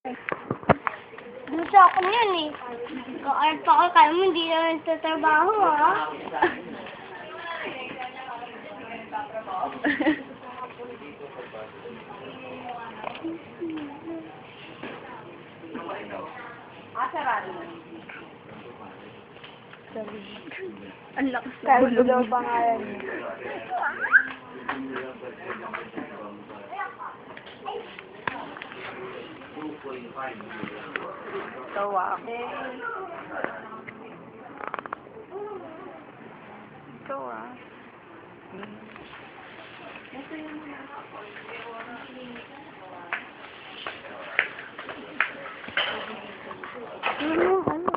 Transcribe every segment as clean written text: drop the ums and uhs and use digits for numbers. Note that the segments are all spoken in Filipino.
Gusto ako yan eh. Kahit pa ako, kaya mo hindi naman sa trabaho ha. Sarado. Ang lakas na Carlo daw pangalan niya. Tawa ako. Tawa. Ano?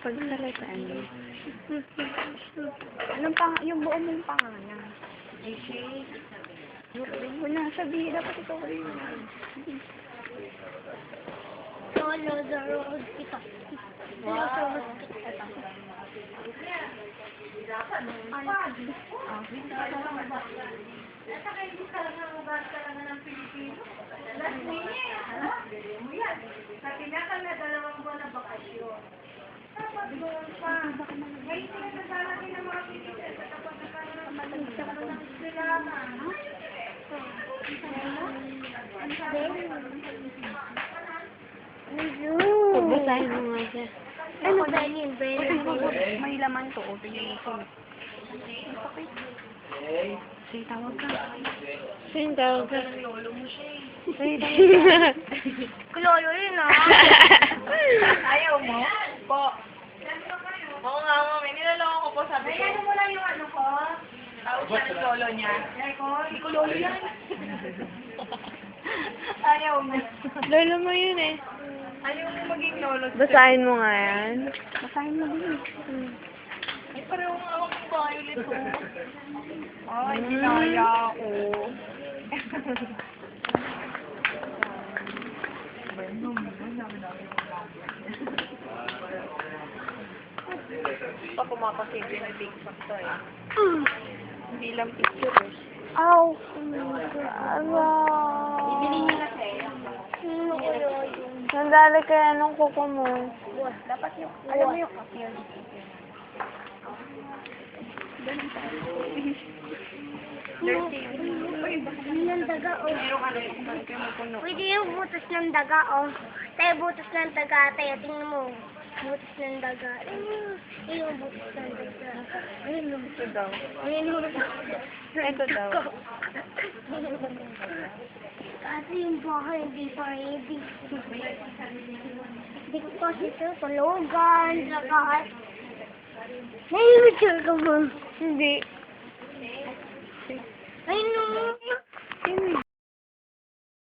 Pagsalatan. Anong yung buo mong pangalan? Yung nasabihin, dapat ikaw rin. Solo the road kita. Wow. Sa tinakal na 2 buwan na bakasyon. Dapat doon pa. Ngayon sinasasama din ng mga pinigil sa kapag nagkaroon ng islaman. Basahin mo nga siya. Ano ba yun? May laman to. Tingnan mo. Sige, tawag ka. Sino tawag ka? Lolo mo siya eh. Kulolo yun ah. Ayaw mo? Po. Oo nga, mami. Nilaloko ko po. Sabi ko. Ano mo lang yung ano ko? Tawag siya ng lolo niya. Hindi ko lolo yan. Ayaw mo. Lolo mo yun eh. Ayaw mo maging lolo. Basahin mo nga yan. Basahin mo din. Ay, pareho nga ako ng violet ko. Ay, ginaya ako. Pa kumakasin yung big factor eh. Hindi lang pictures. Ow! Ibili niya na Nandali kaya nung kuko mo. dapat yung, alam mo yung appeal. Ng daga oh. Pwede yung butas ng daga oh. Tayo butas ng daga. Tayo tingnan mo. Butas ng daga. Yung butas ng daga. Ayun yung ito daw. Ito daw. Kasi yung bahay hindi pa ready. Hindi ko kasi ito tulugan. Lakas. Nahimik ka ba? Hindi.